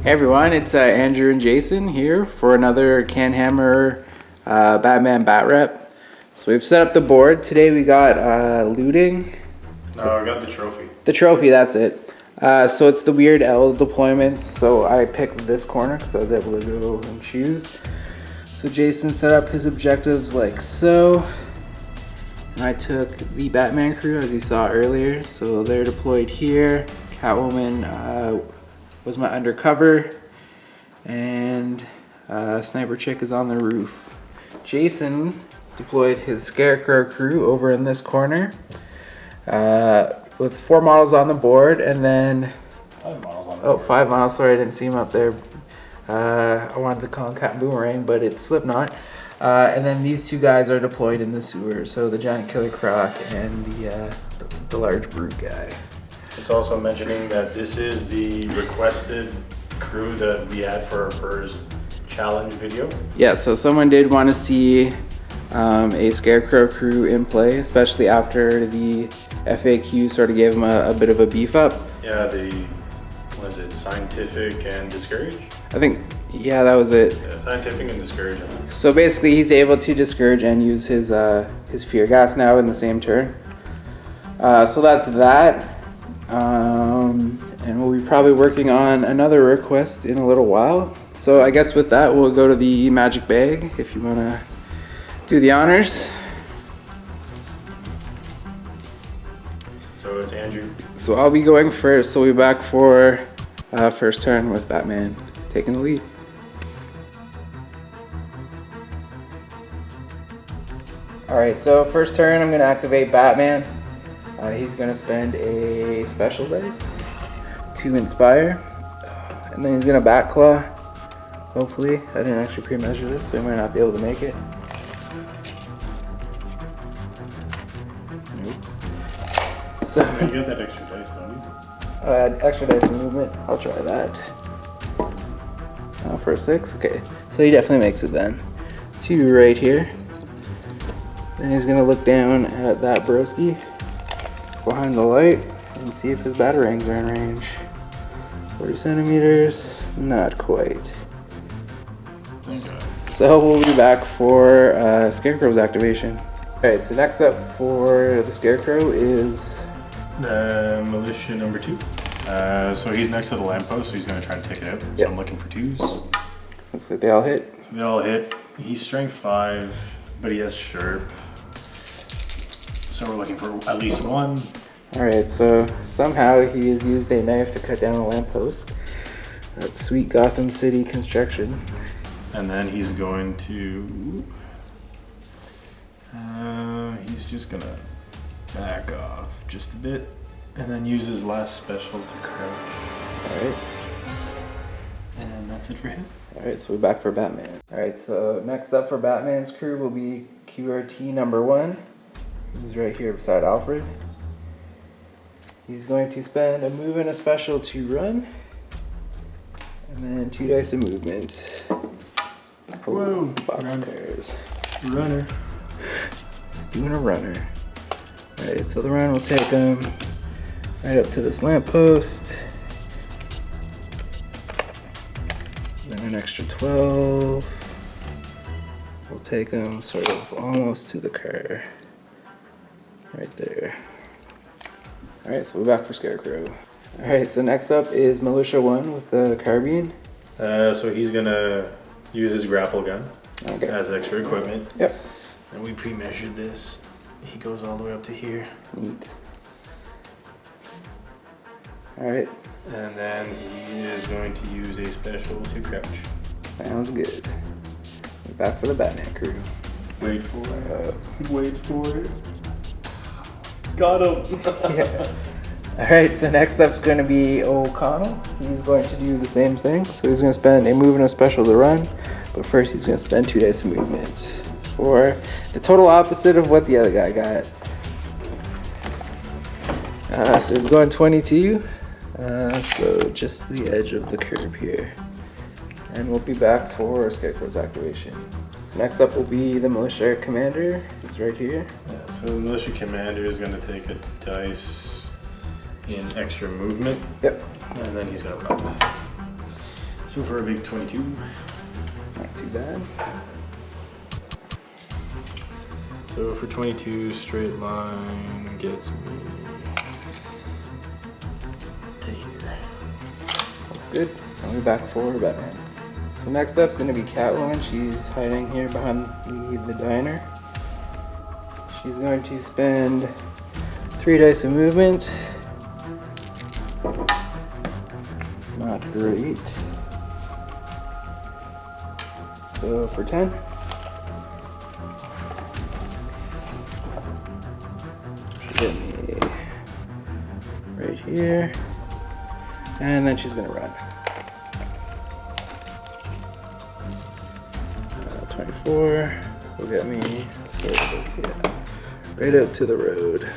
Hey everyone, it's Andrew and Jason here for another Canhammer Batman Batrep. So we've set up the board. Today we got looting. No, I got the trophy. The trophy, that's it. So it's the weird L deployment. So I picked this corner because I was able to go and choose. So Jason set up his objectives like so. And I took the Batman crew as you saw earlier. So they're deployed here. Catwoman was my undercover, and Sniper Chick is on the roof. Jason deployed his Scarecrow crew over in this corner with 4 models on the board, and then 5 models on the board. 5 models. Sorry, I didn't see him up there. I wanted to call him Captain Boomerang, but it's Slipknot. And then these 2 guys are deployed in the sewer. So the giant killer croc and the large brute guy. It's also mentioning that this is the requested crew that we had for our first challenge video. Yeah, so someone did want to see a Scarecrow crew in play, especially after the FAQ sort of gave him a bit of a beef up. Yeah, was it scientific and discourage? I think, yeah, that was it. Yeah, scientific and discourage. So basically he's able to discourage and use his fear gas now in the same turn. So that's that. And we'll be probably working on another request in a little while. So I guess with that, we'll go to the magic bag if you want to do the honors. So it's Andrew. So I'll be going first. So we'll be back for first turn with Batman taking the lead. Alright, so first turn I'm going to activate Batman. He's going to spend a special dice to inspire, and then he's going to back claw. Hopefully, I didn't actually pre-measure this, so he might not be able to make it. Nope. So You get that extra dice, don't you? I'll add extra dice in movement. I'll try that. For a 6, okay. So he definitely makes it then. 2 right here. Then he's going to look down at that broski behind the light and see if his batarangs are in range. 40 centimeters, not quite. Okay. So we'll be back for Scarecrow's activation. Alright, so next up for the Scarecrow is Militia number 2. So he's next to the lamppost, so he's going to try to take it out. Yep. So I'm looking for 2s. Looks like they all hit. So they all hit. He's strength 5, but he has sharp. So we're looking for at least 1. Alright, so somehow he has used a knife to cut down a lamppost. That's sweet Gotham City construction. And then he's going to... he's just gonna back off just a bit. And then use his last special to crouch. Alright. And that's it for him. Alright, so we're back for Batman. Alright, so next up for Batman's crew will be QRT number 1. He's right here beside Alfred. He's going to spend a move and a special to run. And then 2 dice of movement. Whoa, Boxcars. Runner. He's doing a runner. Alright, so the run will take him right up to this lamppost. Then an extra 12. We'll take him sort of almost to the car. Right there. Alright, so we're back for Scarecrow. Alright, so next up is Militia 1 with the carbine. So he's gonna use his grapple gun Okay. as extra equipment. Yep. And we pre-measured this. He goes all the way up to here. Neat. Alright, And then he is going to use a special to crouch. sounds good. We're back for the Batman crew. Wait for it. Wait for it. Got him. Yeah. Alright, so next up's going to be O'Connell. He's going to do the same thing. So he's going to spend a move and a special to run. But first he's going to spend 2 dice of movement. For the total opposite of what the other guy got. So he's going 22. So just the edge of the curb here. And we'll be back for Scarecrow's activation. So next up will be the Militia Commander. He's right here. Yeah, so the Militia Commander is going to take a dice in extra movement. Yep. And then he's going to run. So for a big 22. Not too bad. So for 22, straight line gets me to here. Looks good. And we're back for Batman. So next up's gonna be Catwoman. She's hiding here behind the diner. She's going to spend 3 dice of movement. Not great. So for 10. She'll get me right here. And then she's gonna run. 24. So get me right out to the road.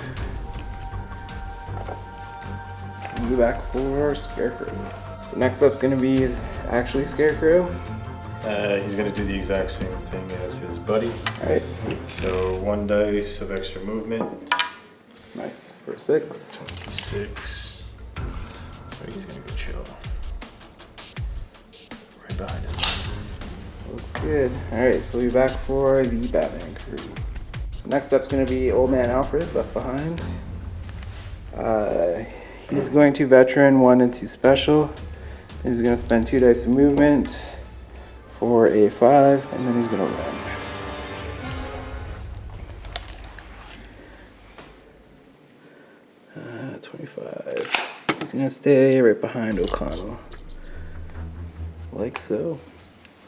We'll be back for Scarecrow. So next up's gonna be actually Scarecrow. He's gonna do the exact same thing as his buddy. Alright. So 1 dice of extra movement. Nice. For 6. 26. So he's gonna go chill. Right behind his buddy. Looks good. Alright, so we'll be back for the Batman crew. So next up's gonna be Old Man Alfred, left behind. He's going to veteran 1 into special. Then he's gonna spend 2 dice of movement for a 5, and then he's gonna run. Uh, 25. He's gonna stay right behind O'Connell. Like so.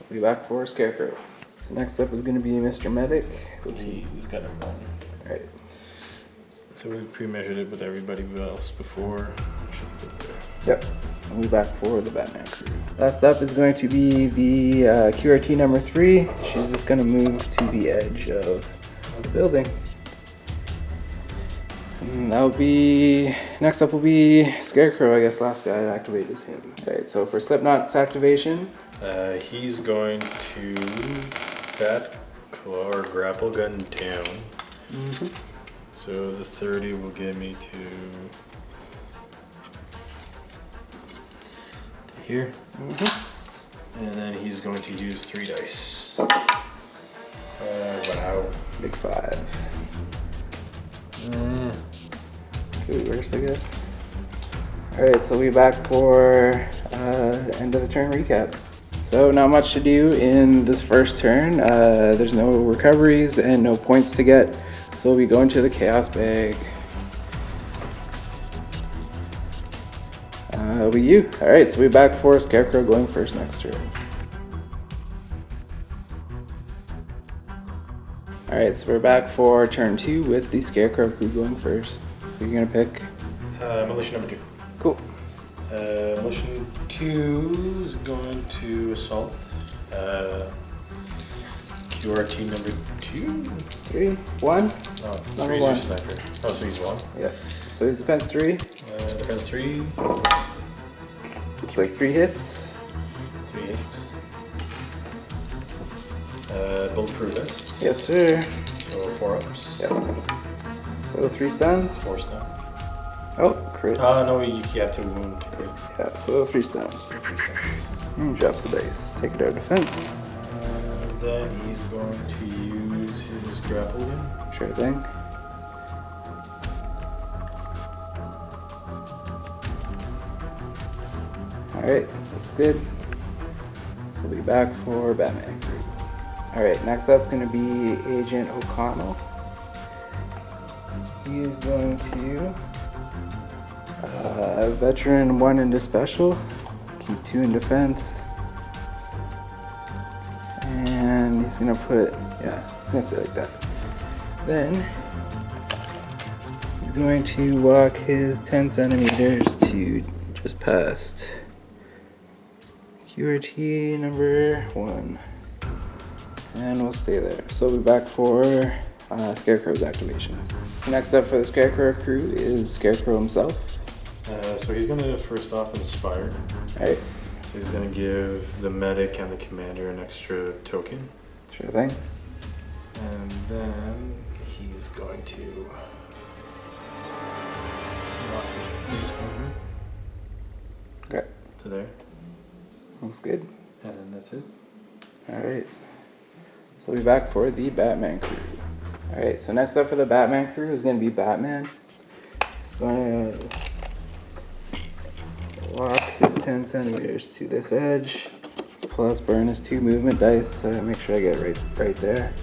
We'll be back for Scarecrow. So next up is gonna be Mr. Medic. What's he? He's got a 1. Alright. So we pre-measured it with everybody else before. Yep. We'll be back for the Batman crew. Last up is going to be the QRT number 3. She's just gonna move to the edge of the building. And that'll be, next up will be Scarecrow, I guess last guy to activate is him. Alright, so for Slipknot's activation. He's going to bat claw or grapple gun down. Mm-hmm. So the 30 will get me to here. Mm-hmm. And then he's going to use 3 dice. Wow. Big 5. Could be worse, I guess. Alright, so we'll be back for end of the turn recap. So not much to do in this first turn. There's no recoveries and no points to get. So we'll be going to the Chaos Bag. It'll be you. Alright, so we're back for Scarecrow going first next turn. Alright, so we're back for turn 2 with the Scarecrow crew going first. So you're gonna pick? Militia number 2. Cool. Militia 2 is going to assault. QRT number 2? 3, 1. Oh, Number 3 1. is sniper. Oh, so he's 1. Yeah. So he's defense 3. Defense 3. Looks like 3 hits. 3 hits. Bulletproof vest. Yes, sir. So 4 ups. Yep. So 3 stuns. 4 stun. Oh, crit. No, you have to wound to crit. Yeah, so 3 stuns. Drops the dice. Take it out of defense. Then he's going to use his grapple gun. Sure thing. Alright, good. So we'll be back for Batman crew. Alright, next up's going to be Agent O'Connell. He is going to veteran 1 into special, keep 2 in defense, and he's going to put, he's going to stay like that. Then he's going to walk his 10 centimeters to just past QRT number 1. And we'll stay there. So we'll be back for Scarecrow's activation. So next up for the Scarecrow crew is Scarecrow himself. So he's going to first off inspire. Alright. So he's going to give the medic and the commander an extra token. Sure thing. And then he's going to lock his base movement Okay. to there. Looks good. And then that's it. Alright. So we'll be back for the Batman crew. Alright, so next up for the Batman crew is going to be Batman. He's going to walk his 10 centimeters to this edge, plus burn his 2 movement dice to make sure I get right there.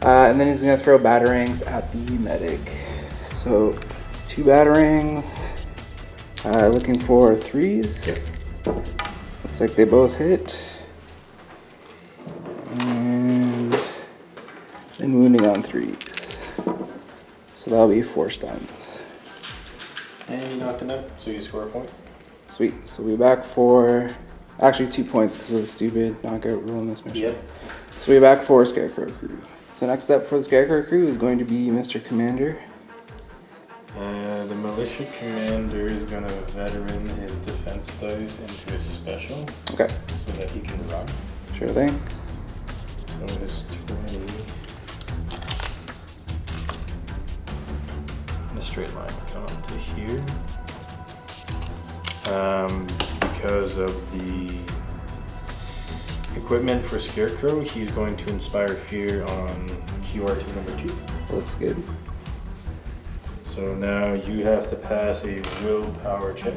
And then he's going to throw batarangs at the medic. So it's 2 batarangs. Looking for 3s. Yep. Looks like they both hit. And then wounding on 3s. So that'll be 4 stuns. And you knocked him out, so you score a point. Sweet. So we'll be back for actually 2 points because of the stupid knockout rule in this mission. Yep. So we're back for Scarecrow crew. So next up for the Scarecrow crew is going to be Mr. Commander. The militia commander is going to veteran his defense dice into his special. Okay. So that he can run. Sure thing. So his 20. In a straight line come up to here. Because of the equipment for Scarecrow, he's going to inspire fear on QRT number 2. Looks good. So now you have to pass a willpower check.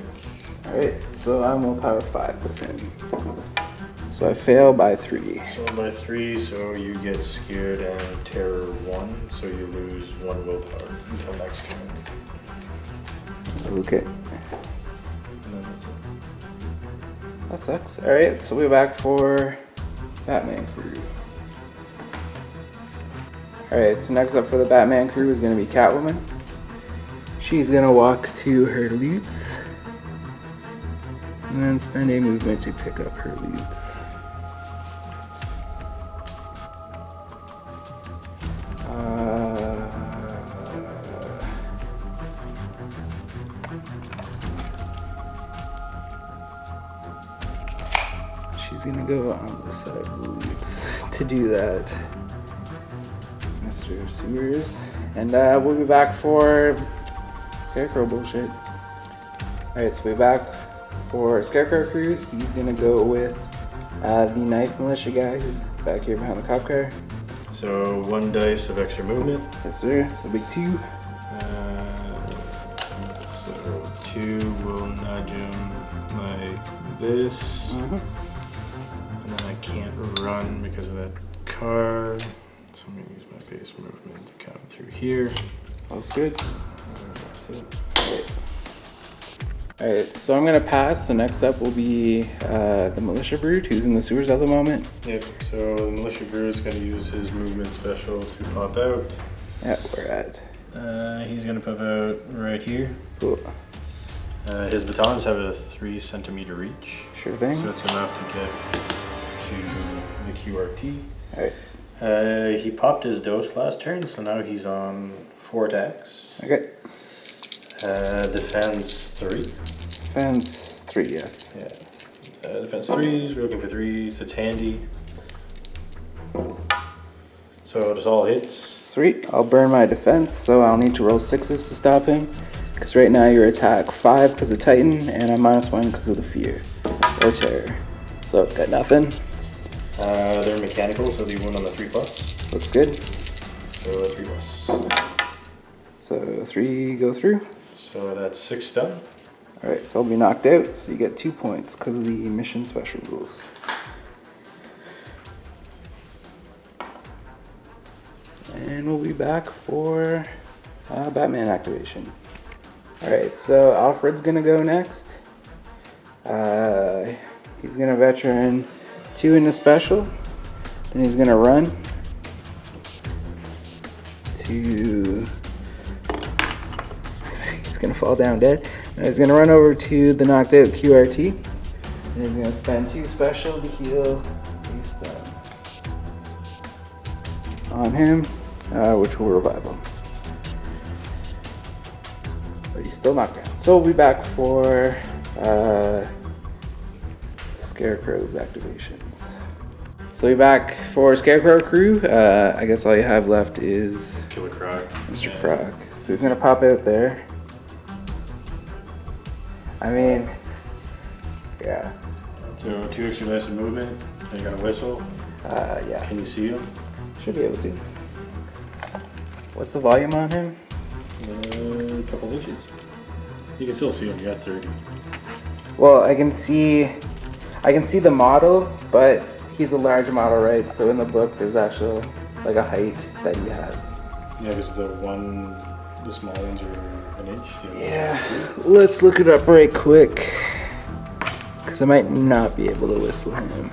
Alright, so I'm willpower 5 with him. So I fail by 3. So by 3, so you get scared and terror 1, so you lose 1 willpower until next turn. Okay. And then that's it. That sucks. Alright, so we're back for Batman crew. Alright, so next up for the Batman crew is going to be Catwoman. She's going to walk to her loots and then spend a movement to pick up her loots. She's going to go on this side of the loots to do that. Mr. Sewers. And we'll be back for Scarecrow bullshit. Alright, so we're back for Scarecrow crew. He's gonna go with the knife militia guy who's back here behind the cop car. So 1 dice of extra movement. Yes, sir. So big 2. So 2 will nudge him like this. And then I can't run because of that car. So I'm gonna use my base movement to come through here. That's good. That's it. Alright, so I'm gonna pass. So next up will be the militia brute who's in the sewers at the moment. Yep, so the militia brute is going to use his movement special to pop out. Yeah, we're at. He's going to pop out right here. Cool. His batons have a 3 centimeter reach. Sure thing. So it's enough to get to the QRT. Alright. He popped his dose last turn, so now he's on Vortex. Okay. Defense 3. Defense 3, yes. Yeah. Defense 3s, we're looking for 3s, it's handy. So it's all hits. Sweet. I'll burn my defense, so I'll need to roll 6s to stop him. Because right now your attack 5 because of Titan, and I'm -1 because of the fear or terror. So got nothing. They're mechanical, so they win on the 3+. Looks good. So 3+. So 3 go through. So that's 6 stun. Alright, so I'll be knocked out, so you get 2 points because of the mission special rules. And we'll be back for Batman activation. Alright, so Alfred's gonna go next. He's gonna veteran 2 into special. Then he's gonna run to... He's gonna fall down dead. Now he's gonna run over to the knocked out QRT. And he's gonna spend 2 special to heal a stun on him, which will revive him. But he's still knocked down. So we'll be back for Scarecrow's activations. So we're back for Scarecrow crew. I guess all you have left is Killer Croc. Mr. Croc. So he's gonna pop out there. I mean, yeah. So 2 extra dice of movement. And you got a whistle. Yeah. Can you see him? Should be able to. What's the volume on him? A couple inches. You can still see him. You got 30. Well, I can see the model, but he's a large model, right? So in the book, there's actually like a height that he has. Yeah, because the small ones are an inch. Yeah, let's look it up right quick, because I might not be able to whistle him.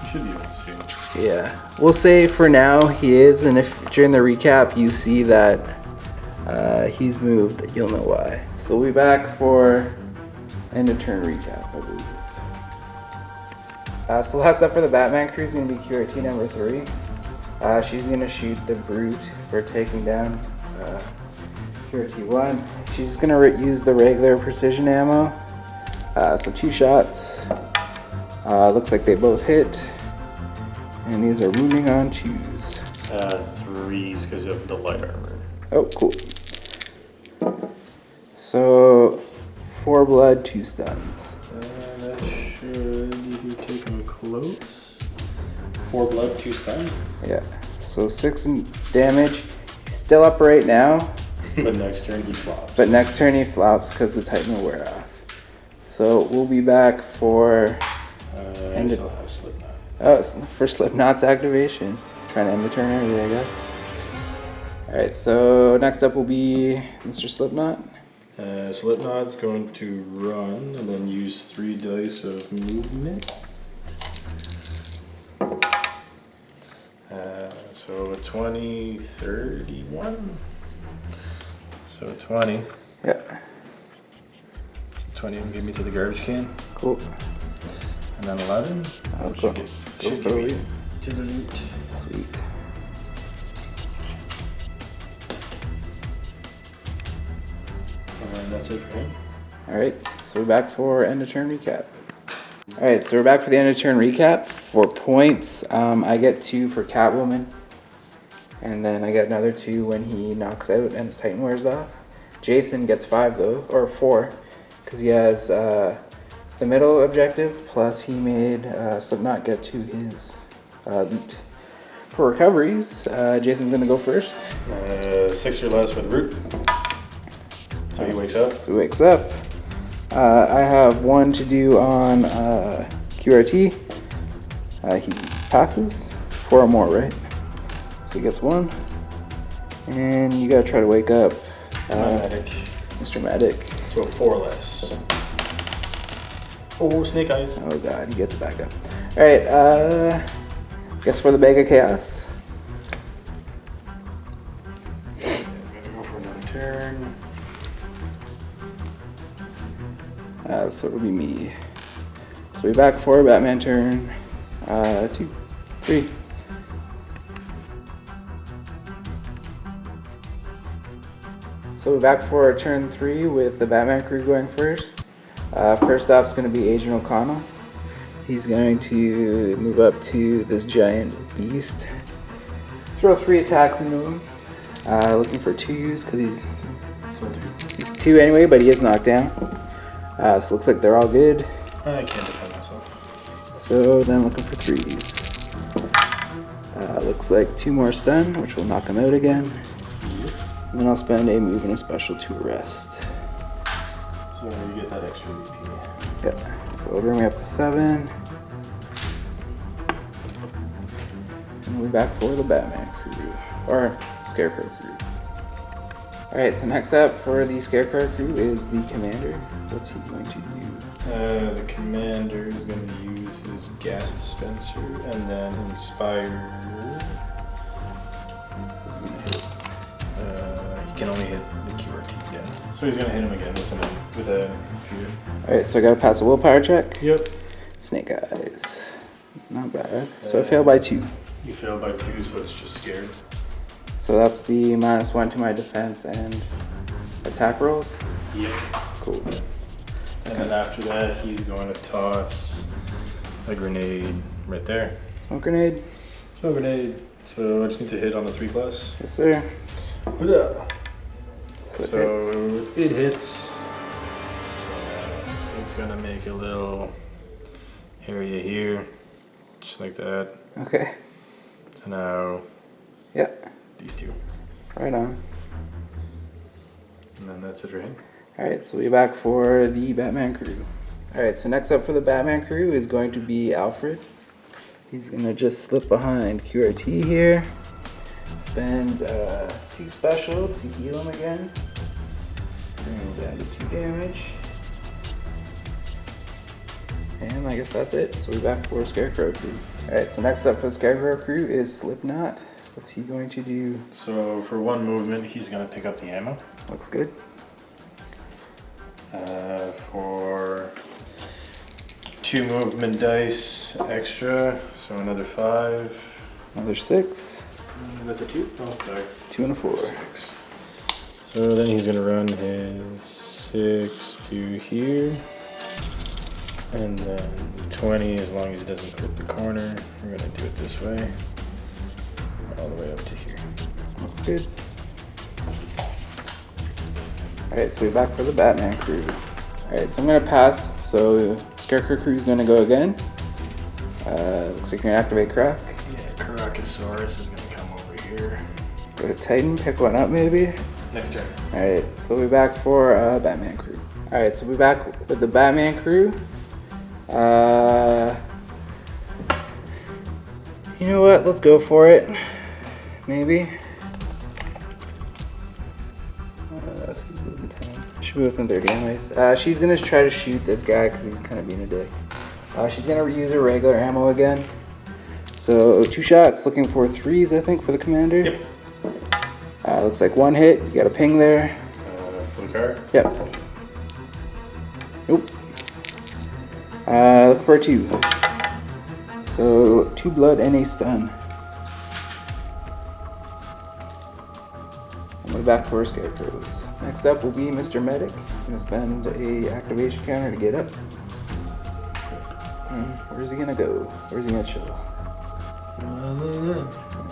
You should be able to see him. Yeah, we'll say for now he is, and if during the recap you see that he's moved, you'll know why. So we'll be back for end of turn recap, I believe. So last up for the Batman crew is going to be QRT number 3. She's going to shoot the Brute for taking down QRT 1. She's going to use the regular precision ammo. So 2 shots. Looks like they both hit. And these are wounding on 2s. 3s because of the light armor. Oh, cool. So 4 blood, 2 stuns. That should either take him close. 4 blood, 2 stun. Yeah. So 6 in damage. He's still up right now. But next turn he flops. But next turn he flops because the Titan will wear off. So we'll be back for I still have Slipknot. Oh, it's for Slipknot's activation. Trying to end the turn early, I guess. Alright, so next up will be Mr. Slipknot. Slipknot's going to run and then use 3 dice of movement. So a 20, 31. So 20. Yeah. 20 will give me to the garbage can. Cool. And then 11. Oh, Should cool. get, Go should for give the me lead. to the loot. Sweet. And that's it for him. Alright, so we're back for end of turn recap. Alright, so we're back for the end of turn recap. For points, I get 2 for Catwoman. And then I get another 2 when he knocks out and his Titan wears off. Jason gets 5 though, or 4, because he has the middle objective, plus he made Slipknot get to his loot. For recoveries, Jason's going to go first. 6 or less with root. So he wakes up. So he wakes up. I have 1 to do on QRT. He passes. 4 or more, right? So he gets 1. And you gotta try to wake up Medic. Mr. Medic. So 4 less. Oh, snake eyes. Oh god, he gets it back up. Alright, guess for the bag of chaos. I'm gonna go for another turn. So it'll be me. So we're back for Batman turn 2, 3. So we're back for turn 3 with the Batman crew going first. First up is going to be Agent O'Connell. He's going to move up to this giant beast. Throw 3 attacks into him. Looking for 2s because he's 2 anyway, but he is knocked down. So looks like they're all good. I can't defend myself. So then looking for 3s. Looks like 2 more stun, which will knock him out again. And then I'll spend a move and a special to arrest. So you get that extra VP. Yeah. So it'll bring me up to 7. And we're back for the Batman crew. Or Scarecrow crew. Alright, so next up for the Scarecrow crew is the Commander. What's he going to do? The commander is going to use his gas dispenser and then inspire. He's going to hit. He can only hit the QRT again. So he's going to hit him again with a fear. Alright, so I gotta pass a willpower check. Yep. Snake eyes. Not bad. So I failed by 2. You failed by 2, so it's just scared. So that's the -1 to my defense and attack rolls. Yep. Cool. And then after that, he's going to toss a grenade right there. Smoke grenade. Smoke grenade. So I just need to hit on the 3+. Yes, sir. So So it hits. it hits. So it's gonna make a little area here, just like that. Okay. So now, Yeah. these two. Right on. And then that's it for him. Alright, so we're back for the Batman crew. Alright, so next up for the Batman crew is going to be Alfred. He's gonna just slip behind QRT here. Spend 2 special to heal him again. Bring him down to 2 damage. And I guess that's it. So we're back for Scarecrow crew. Alright, so next up for the Scarecrow crew is Slipknot. What's he going to do? So for 1 movement, he's gonna pick up the ammo. Looks good. For 2 movement dice extra, so another 5. Another 6. That's a 2? Oh, sorry. 2 and a 4. 6. So then he's gonna run his 6 to here. And then 20, as long as he doesn't clip the corner. We're gonna do it this way. All the way up to here. That's good. Alright, so we're back for the Batman crew. Alright, so I'm gonna pass. So Scarecrow crew is gonna go again. Looks like you're gonna activate Crack. Yeah, Karakosaurus is gonna come over here. Go to Titan, pick one up maybe. Next turn. Alright, so we're back for Batman crew. Alright, so we're back with the Batman crew. You know what? Let's go for it. Maybe. She's within 10. Should be within 30 anyways. She's gonna try to shoot this guy because he's kind of being a dick. She's gonna reuse her regular ammo again. So 2 shots, looking for 3s, I think, for the commander. Yep. Looks like 1 hit. You got a ping there. For the card? Yep. Nope. Look for a 2. So 2 blood and a stun. And we're back for Scarecrows. Next up will be Mr. Medic. He's gonna spend a activation counter to get up. Where's he gonna go? Where's he gonna chill?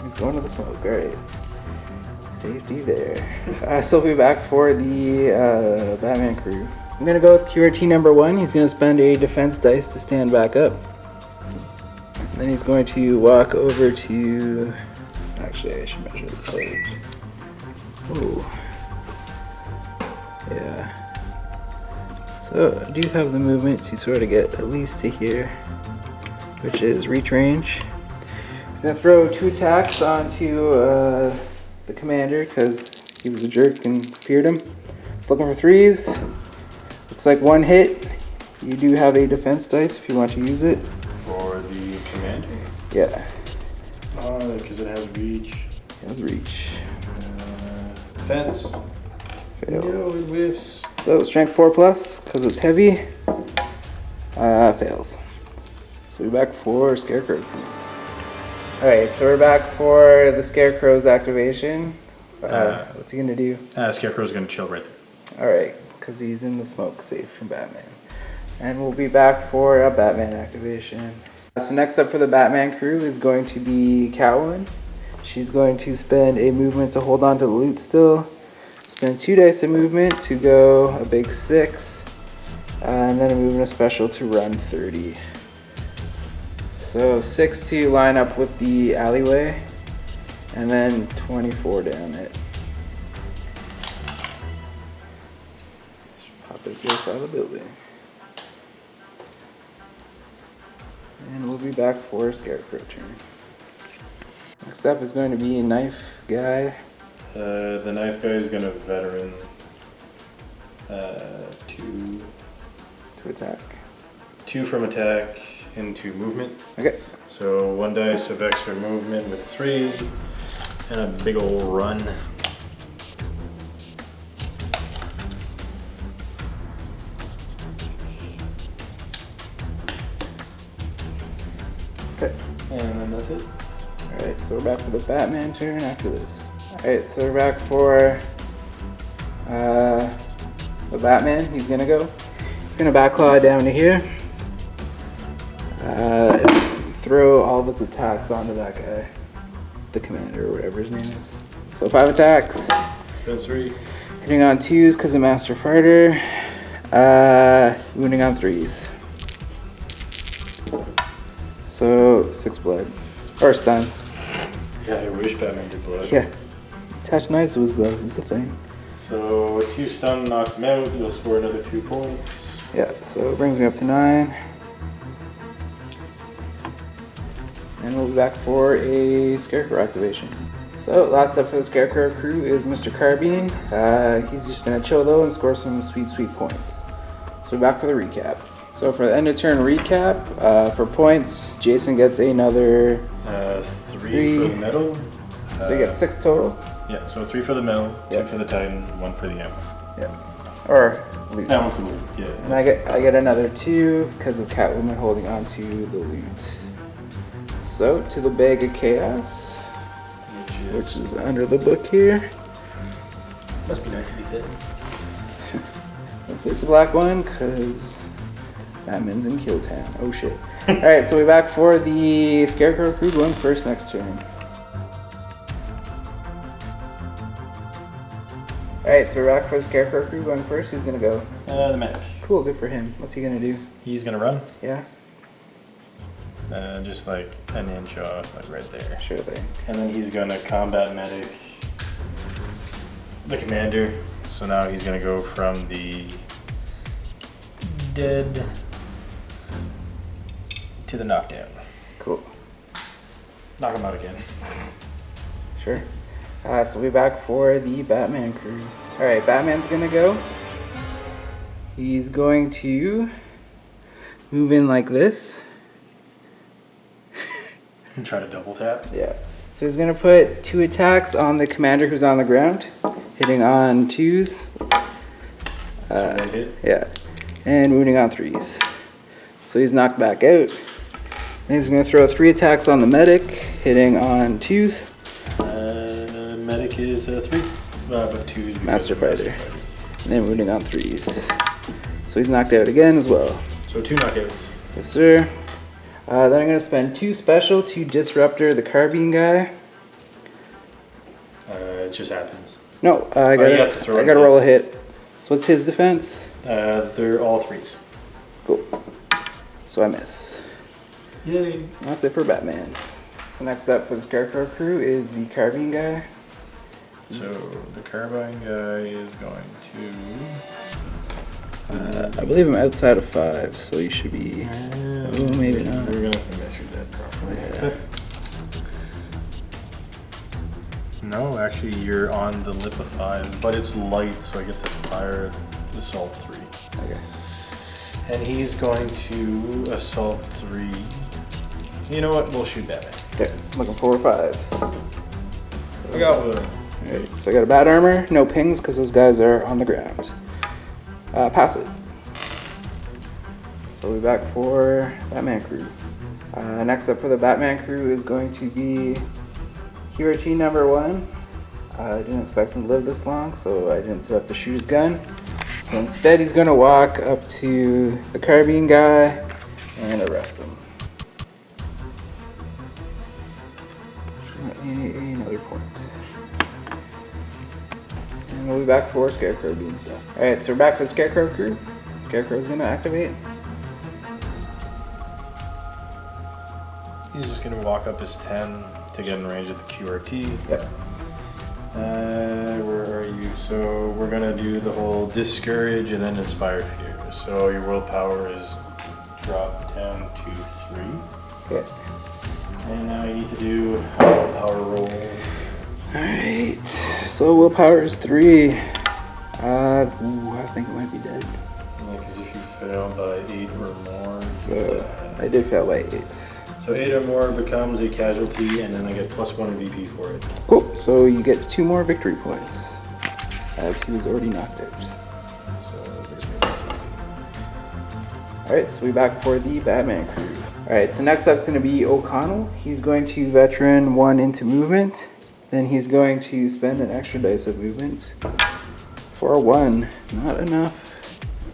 He's going to the smoke. All right. Safety there. So we'll be back for the Batman crew. I'm gonna go with QRT number 1. He's gonna spend a defense dice to stand back up. And then he's going to walk over to. Actually, I should measure the size. Oh. Yeah. So I do have the movement to sort of get at least to here, which is reach range. He's gonna throw 2 attacks onto the commander because he was a jerk and feared him. He's looking for 3s. Looks like 1 hit. You do have a defense dice if you want to use it. For the commander? Yeah. Because it has reach. It has reach. Defense. Fail. No, it whiffs. So strength 4+, because it's heavy. Fails. So we're back for Scarecrow. Alright, so we're back for the Scarecrow's activation. What's he gonna do? Scarecrow's gonna chill right there. Alright, because he's in the smoke safe from Batman. And we'll be back for a Batman activation. So next up for the Batman crew is going to be Catwoman. She's going to spend a movement to hold on to the loot still. Spend 2 dice of movement to go a big 6. And then a movement special to run 30. So 6 to line up with the alleyway. And then 24 down it. Pop it just out of the building. And we'll be back for Scarecrow turn. Next up is going to be Knife Guy. The knife guy is gonna veteran 2 To attack. 2 from attack into movement. Okay. So 1 dice of extra movement with 3 and a big ol' run. Okay. And then that's it. Alright, so we're back for the Batman turn after this. Alright, so we're back for the Batman. He's gonna go. He's gonna backclaw down to here. Throw all of his attacks onto that guy. The commander or whatever his name is. So 5 attacks. Defense 3. Hitting on 2s because of Master Fighter. Wounding on 3s. So 6 blood. Or stuns. Yeah, I wish Batman did blood. Yeah. Attach knives to his gloves is the thing. So 2 stun knocks him out. You'll score another 2 points. Yeah, so it brings me up to 9. And we'll be back for a Scarecrow activation. So last up for the Scarecrow crew is Mr. Carbine. He's just gonna chill though and score some sweet points. So we're back for the recap. So for the end of turn recap, for points, Jason gets another 3 for the metal. So you get 6 total. Yeah, so 3 for the metal, 2 Yep. for the Titan, 1 for the ammo. Yeah. Or loot. That 1 for the loot, yeah. And I get another 2 because of Catwoman holding on to the loot. So to the bag of chaos, which is under the book here. Must be nice to be thin. It's a black one because Batman's in Kill Town. Oh shit. Alright, so we're back for the Scarecrow crew going first next turn. Alright, so we're back for the Scarecrow crew going first. Who's gonna go? The medic. Cool, good for him. What's he gonna do? He's gonna run. Yeah? Just like an inch off, like right there. Sure thing. And then he's gonna combat medic the commander. So now he's gonna go from the dead to the knockdown. Cool. Knock him out again. Sure. So we're back for the Batman crew. Alright, Batman's gonna go. He's going to move in like this. And try to double tap. Yeah. So he's gonna put 2 attacks on the commander who's on the ground, hitting on 2s. So 1 hit. Yeah. And wounding on 3s. So he's knocked back out. And he's gonna throw 3 attacks on the medic, hitting on 2s. Medic is 3, but 2s. Master Fighter. And then wounding on 3s. So he's knocked out again as well. So 2 knockouts. Yes, sir. Then I'm gonna spend 2 special to Disruptor the Carbine guy. It just happens. No, I you have to throw gotta it. roll a hit. So what's his defense? They're all 3s. Cool. So I miss. Yay. That's it for Batman. So next up for the Scarecrow crew is the Carbine guy. So the carbine guy is going to. I believe I'm outside of 5, so you should be. Oh, maybe not. We're gonna have to measure that properly. Yeah. No, actually, you're on the lip of 5, but it's light, so I get to fire the assault 3. Okay. And he's going to assault 3. You know what? We'll shoot Batman. Okay, I'm looking for 5s. I got one. Alright, so I got a bat armor, no pings because those guys are on the ground. Pass it. So we're back for Batman crew. Next up for the Batman crew is going to be QRT number 1. I didn't expect him to live this long, so I didn't set up to shoot his gun. So instead he's going to walk up to the Carbine guy and arrest him. Another point. And we'll be back for Scarecrow doing stuff. Alright, so we're back for the Scarecrow crew. Scarecrow's gonna activate. He's just gonna walk up his 10 to get in range of the QRT. Yep. Where are you? So we're gonna do the whole discourage and then inspire fear. So your willpower is drop down to 3. Okay. And now you need to do a willpower roll. Alright, so willpower is 3. I think it might be dead. Because if you fail by 8 or more, So I did fail by 8. So 8 or more becomes a casualty, and then I get +1 VP for it. Cool, so you get 2 more victory points, as he was already knocked out. So there's maybe 60. Alright, so we're back for the Batman crew. Alright, so next up is going to be O'Connell. He's going to veteran 1 into movement. Then he's going to spend an extra dice of movement for 1. Not enough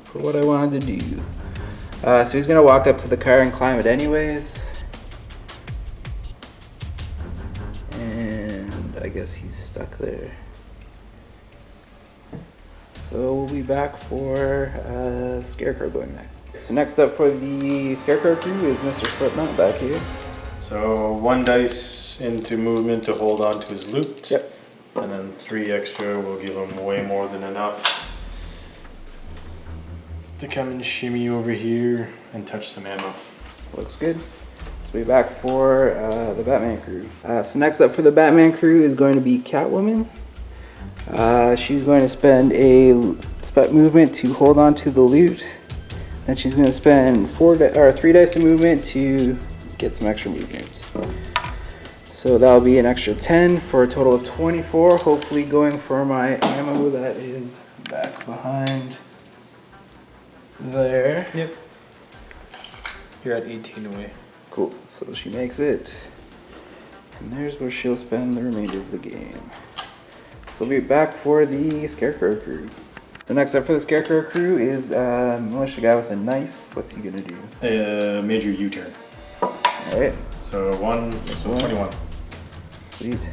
for what I wanted to do. So he's going to walk up to the car and climb it anyways. And I guess he's stuck there. So we'll be back for Scarecrow going next. So next up for the Scarecrow crew is Mr. Slipknot back here. So 1 dice into movement to hold on to his loot. Yep. And then 3 extra will give him way more than enough to come and shimmy over here and touch some ammo. Looks good. So we'll be back for the Batman crew. So next up for the Batman crew is going to be Catwoman. She's going to spend a movement to hold on to the loot. And she's going to spend 3 dice of movement to get some extra movements. So that'll be an extra 10 for a total of 24. Hopefully going for my ammo that is back behind there. Yep. You're at 18 away. Cool. So she makes it. And there's where she'll spend the remainder of the game. So we'll be back for the Scarecrow crew. So next up for the Scarecrow crew is militia guy with a knife. What's he gonna do? Major U-turn. Alright. So 21. Sweet.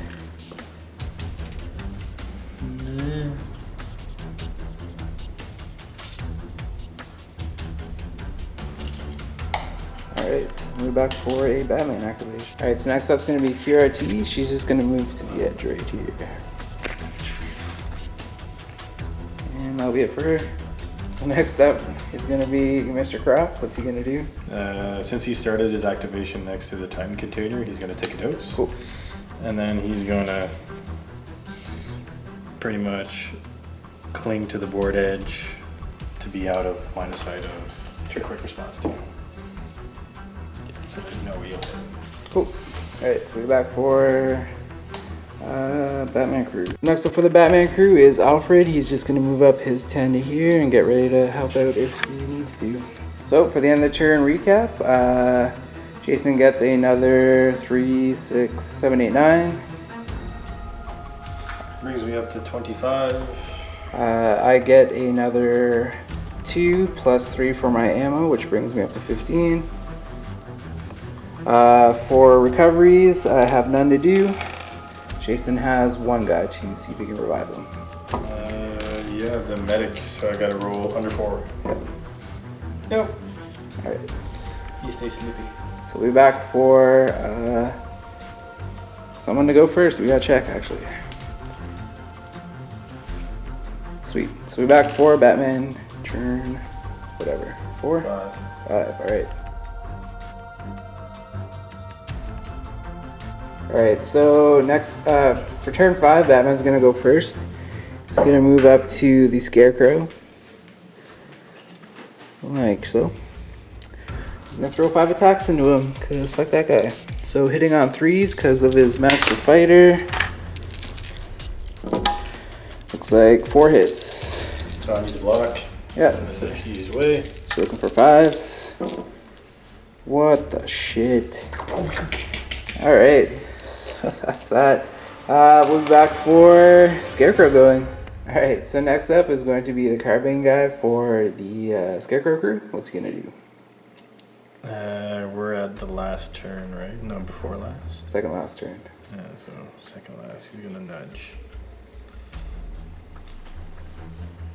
Alright, we're back for a Batman activation. Alright, so next up's gonna be QRT. She's just gonna move to the edge right here. And that'll be it for her. So next up is gonna be Mr. Crop. What's he gonna do? Since he started his activation next to the Titan container, he's gonna take a dose. Cool. And then he's gonna pretty much cling to the board edge to be out of line of sight of your quick response team. So there's no real hit. Cool. Alright, so we're back for Batman crew. Next up for the Batman crew is Alfred. He's just going to move up his 10 to here and get ready to help out if he needs to. So for the end of the turn recap, Jason gets another 3, 6, 7, 8, 9. Brings me up to 25. I get another 2 plus 3 for my ammo, which brings me up to 15. For recoveries, I have none to do. Jason has 1 guy to see if he can revive him. Yeah, the medic, so I gotta roll under 4. Yep. Nope. Alright. He stays sleepy. So we're back for someone to go first. We gotta check actually. Sweet. So we're back for Batman turn whatever. 4? 5. 5, alright. Alright, so next, for turn 5, Batman's gonna go first. He's gonna move up to the Scarecrow. Like so. I'm gonna throw 5 attacks into him, cause fuck that guy. So hitting on 3s because of his Master Fighter. Looks like 4 hits. So I need to block. Yeah, So he's away. so looking for 5s. What the shit. Alright. So that's that. We'll be back for Scarecrow going. Alright, so next up is going to be the carbine guy for the Scarecrow crew. What's he gonna do? We're at the last turn, right? No, before last. Second last turn. Yeah, so second last, he's gonna nudge.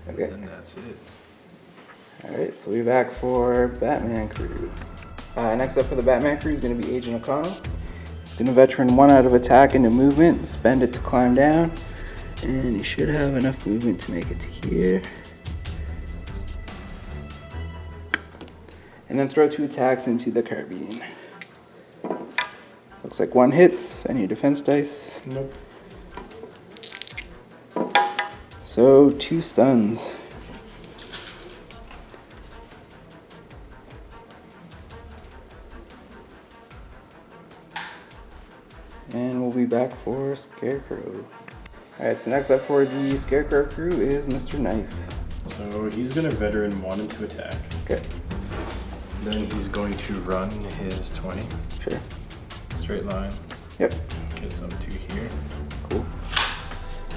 Okay. And that's it. Alright, so we're back for Batman crew. Next up for the Batman crew is going to be Agent O'Connell. He's going to veteran 1 out of attack into movement, spend it to climb down, and he should have enough movement to make it to here. And then throw 2 attacks into the carbine. Looks like 1 hits, and your defense dice. Nope. So 2 stuns. And we'll be back for Scarecrow. Alright, so next up for the Scarecrow crew is Mr. Knife. So he's gonna veteran 1 into attack. Okay, Then he's going to run his 20. sure. Straight line. Yep, Gets him to here. cool.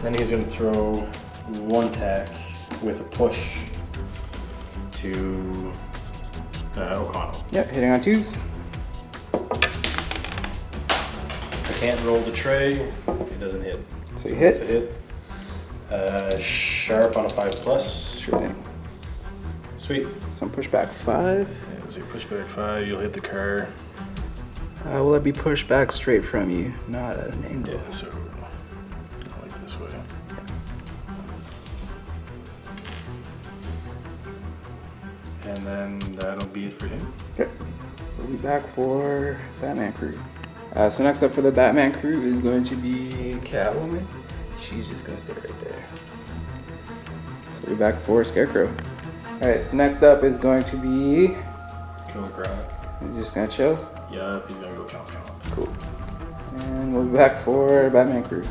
Then he's gonna throw 1 attack with a push to O'Connell. Yep, hitting on 2s. I can't roll the tray. It doesn't hit. So you hit. It's a hit. Sharp on a 5+. Sure thing. Sweet. So I'm push back 5. Yeah, so you push back 5, you'll hit the car. Will it be pushed back straight from you, not at an angle? Yeah, so like this way. And then that'll be it for him. Okay. So we'll be back for Batman crew. So next up for the Batman crew is going to be Catwoman. She's just gonna stay right there. So we're back for Scarecrow. Alright, so next up is going to be... Killer Croc. He's just gonna chill? Yep, he's gonna go chomp chomp. Cool. And we'll be back for Batman crew.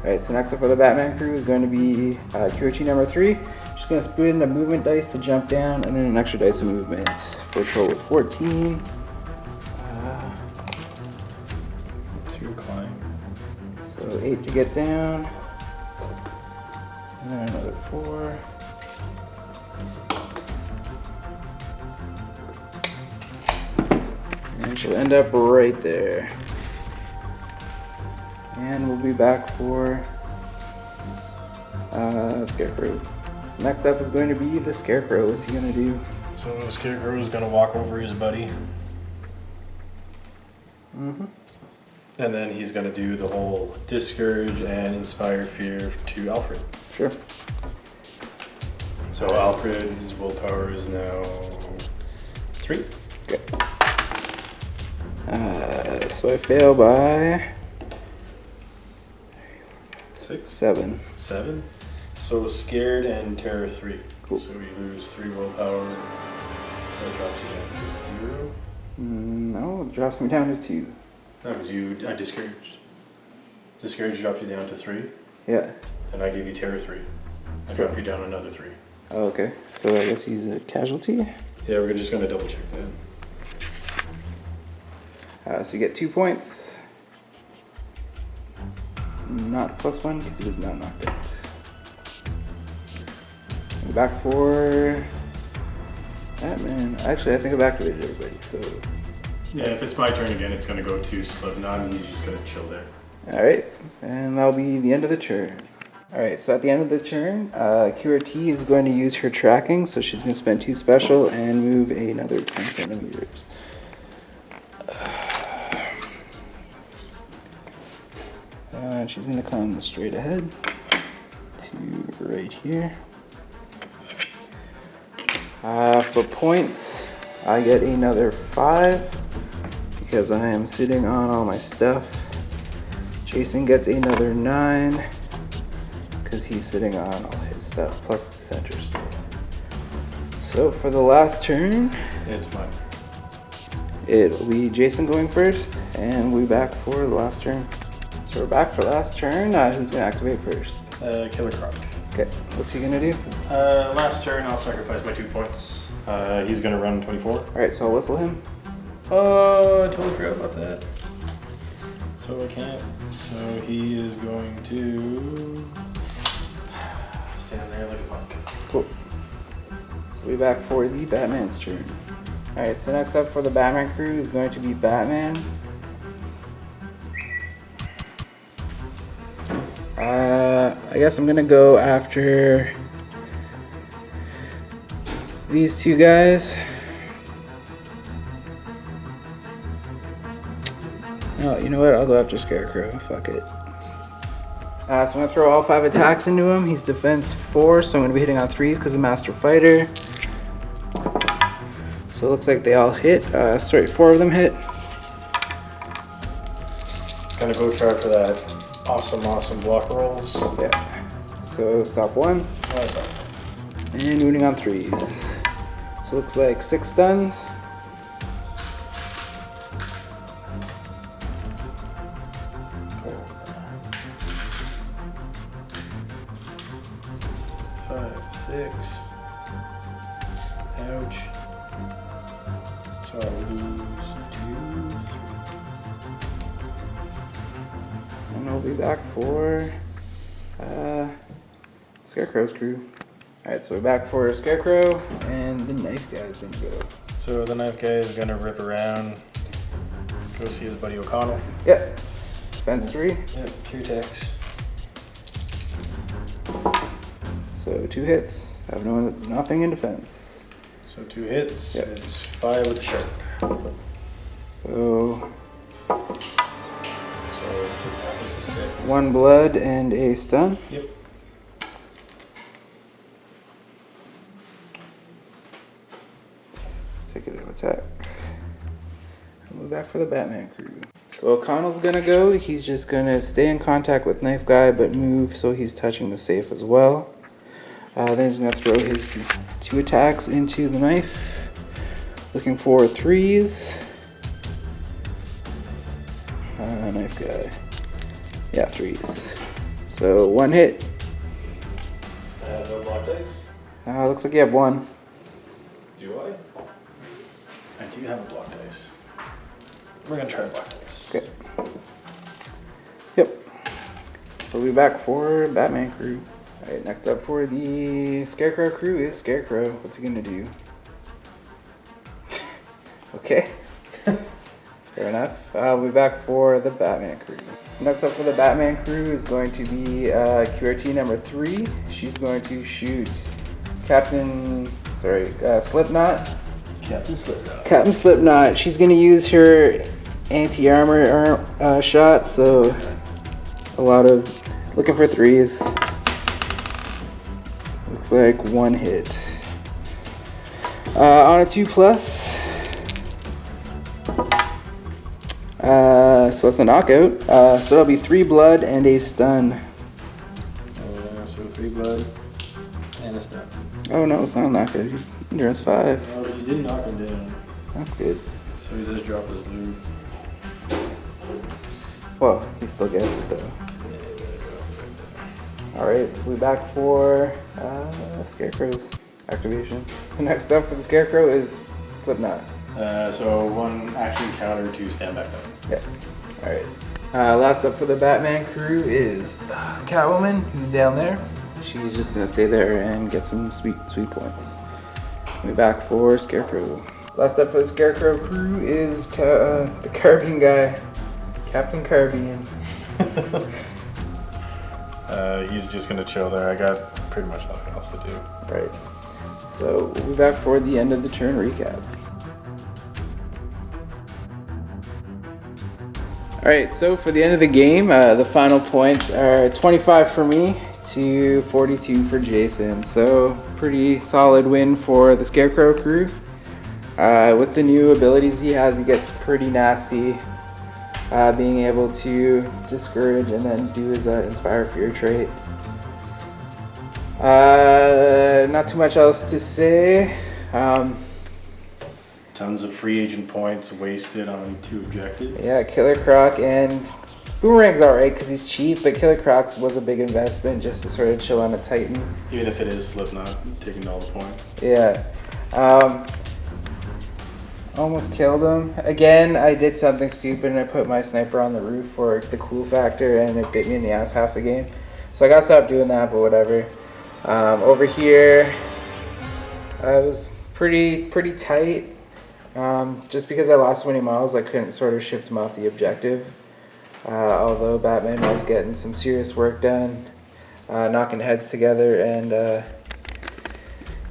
Alright, so next up for the Batman crew is going to be QRT number 3. Just gonna spin a movement dice to jump down, and then an extra dice of movement for a total of 14. 2 climb. So 8 to get down. And then another 4. And she'll end up right there. And we'll be back for Scarecrow. So next up is going to be the Scarecrow. What's he gonna do? So Scarecrow is gonna walk over his buddy. Mm-hmm. And then he's gonna do the whole discourage and inspire fear to Alfred. Sure. So Alfred, his willpower is now 3. Okay. So I fail by 6. 7. 7. So scared and terror 3. Cool. So you lose 3 willpower. That drops you down to 0. No, it drops me down to 2. No, because I discouraged. Discourage drops you down to 3. Yeah. And I gave you terror 3. I dropped you down another 3. Oh, okay. So I guess he's a casualty. Yeah, we're just gonna double check that. So you get 2 points. Not +1 because he was not knocked out. Go back for Batman. Actually, I think I've activated everybody, so. Yeah, if it's my turn again, it's gonna go to Slipknot and he's just gonna chill there. Alright, and that'll be the end of the turn. Alright, so at the end of the turn, QRT is going to use her tracking, so she's going to spend 2 special and move another 10 centimeters. And she's going to come straight ahead to right here. For points, I get another 5 because I am sitting on all my stuff. Jason gets another 9 because he's sitting on all his stuff plus the center stuff. So for the last turn, It's mine. it'll be Jason going first, and we'll be back for the last turn. So we're back for the last turn. Who's gonna activate first? Killer Croc. Okay, what's he gonna do? Last turn, I'll sacrifice my 2 points. He's gonna run 24. All right, so I'll whistle him. Oh, I totally forgot about that. So I can't. So he is going to stand there like a punk. Cool. So we'll be back for the Batman's turn. All right, so next up for the Batman crew is going to be Batman. I guess I'm gonna go after these 2 guys. Oh, you know what? I'll go after Scarecrow. Fuck it. So I'm gonna throw all 5 attacks into him. He's defense 4, so I'm gonna be hitting on 3s because I'm Master Fighter. So it looks like they all hit. 4 of them hit. Gonna go try for that awesome block rolls. Yeah. So stop 1. What's up? And moving on 3s. So looks like 6 stuns. Ouch. So I lose 2, 3. And we'll be back for Scarecrow's crew. Alright, so we're back for Scarecrow, and the knife guy's gonna go. So the knife guy is gonna rip around, go see his buddy O'Connell. Yep. Defense 3. Yep, 2 attacks. So 2 hits. I have nothing in defense. So 2 hits. Yep. It's 5 with the sharp. So that was a 6. 1 blood and a stun. Yep. Take it to attack. Move back for the Batman crew. So O'Connell's gonna go. He's just gonna stay in contact with Knife Guy, but move so he's touching the safe as well. Then he's gonna throw his 2 attacks into the knife. Looking for 3s. Knife Guy. Yeah, 3s. So 1 hit. No block dice? Looks like you have 1. Do I? I do have a block dice. We're gonna try block dice. Okay. Yep. So we'll be back for Batman crew. Alright, next up for the Scarecrow crew is Scarecrow. What's he gonna do? Okay. Fair enough. We'll be back for the Batman crew. So next up for the Batman crew is going to be QRT number 3. She's going to shoot Slipknot. Captain Slipknot. Captain Slipknot. She's gonna use her anti-armor shot, so a lot of looking for 3s. Looks like 1 hit. On a 2+. So that's a knockout. So that'll be 3 blood and a stun. So 3 blood and a stun. Oh no, it's not a knockout. He's endurance 5. Oh, but you did knock him down. That's good. So he does drop his loot. Well, he still gets it though. Alright, so we're back for Scarecrow's activation. So next up for the Scarecrow is Slipknot. So 1 action counter to stand back up. Yeah. Alright. Last up for the Batman crew is Catwoman, who's down there. She's just gonna stay there and get some sweet points. We're back for Scarecrow. Last up for the Scarecrow crew is the Carbine guy, Captain Carbine. He's just gonna chill there. I got pretty much nothing else to do. Right. So we'll be back for the end of the turn recap. Alright, so for the end of the game, the final points are 25 for me to 42 for Jason. So pretty solid win for the Scarecrow crew. With the new abilities he has, he gets pretty nasty. Being able to discourage and then do his Inspire Fear trait. Not too much else to say. Tons of free agent points wasted on 2 objectives. Yeah, Killer Croc and Boomerang's alright because he's cheap, but Killer Croc's was a big investment just to sort of chill on a Titan. Even if it is Slipknot, taking all the points. Yeah. Almost killed him. Again, I did something stupid and I put my sniper on the roof for the cool factor and it bit me in the ass half the game. So I gotta stop doing that, but whatever. Over here, I was pretty tight. Just because I lost so many models, I couldn't sort of shift him off the objective. Although Batman was getting some serious work done, knocking heads together and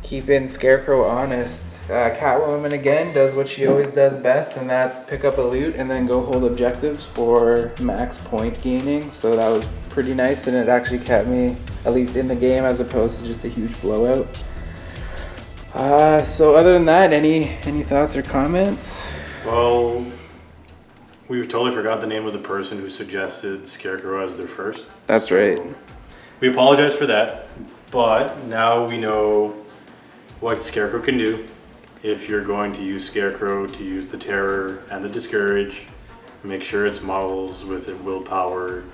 keeping Scarecrow honest. Catwoman again does what she always does best, and that's pick up a loot and then go hold objectives for max point gaining. So that was pretty nice, and it actually kept me at least in the game as opposed to just a huge blowout. So other than that, any thoughts or comments? Well, we totally forgot the name of the person who suggested Scarecrow as their first. That's right. We apologize for that, but now we know what Scarecrow can do. If you're going to use Scarecrow, to use the Terror and the Discourage, make sure it's models with a willpower,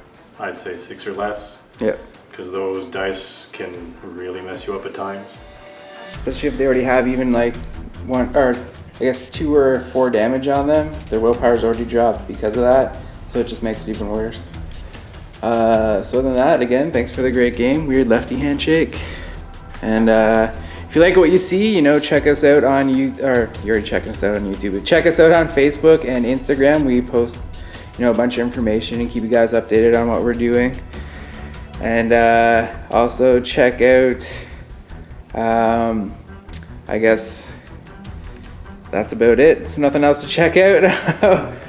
I'd say 6 or less. Yeah. Because those dice can really mess you up at times. Especially if they already have even like 1 or I guess 2 or 4 damage on them. Their willpower's already dropped because of that, so it just makes it even worse. So other than that, again, thanks for the great game. Weird lefty handshake. And if you like what you see, check us out on you already checking us out on YouTube, but check us out on Facebook and Instagram. We post, a bunch of information and keep you guys updated on what we're doing. And also check out I guess that's about it. So nothing else to check out.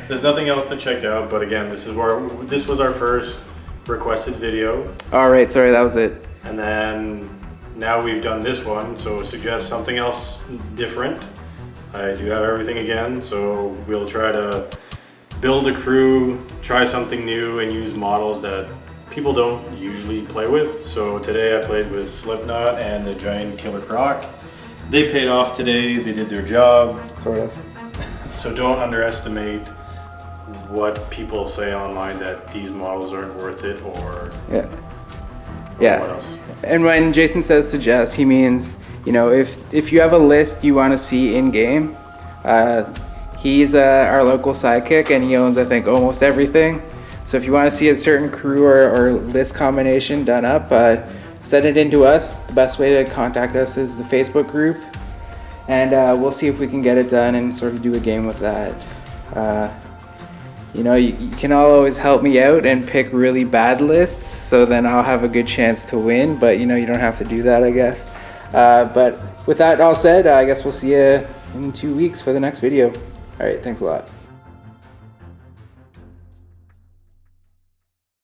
There's nothing else to check out, but again, this was our first requested video. All right, sorry, that was it. And then now we've done this one, so suggest something else different. I do have everything again, so we'll try to build a crew, try something new, and use models that people don't usually play with. So today I played with Slipknot and the Giant Killer Croc. They paid off today, they did their job. Sort of. So don't underestimate what people say online that these models aren't worth it, or yeah. What else? And when Jason says suggest, he means, you know, if you have a list you want to see in game, he's our local sidekick and he owns, I think, almost everything. So if you want to see a certain crew or list combination done up, send it in to us. The best way to contact us is the Facebook group, and we'll see if we can get it done and sort of do a game with that. You know, you can all always help me out and pick really bad lists, so then I'll have a good chance to win, but you know, you don't have to do that, I guess. But with that all said, I guess we'll see you in 2 weeks for the next video. All right, thanks a lot.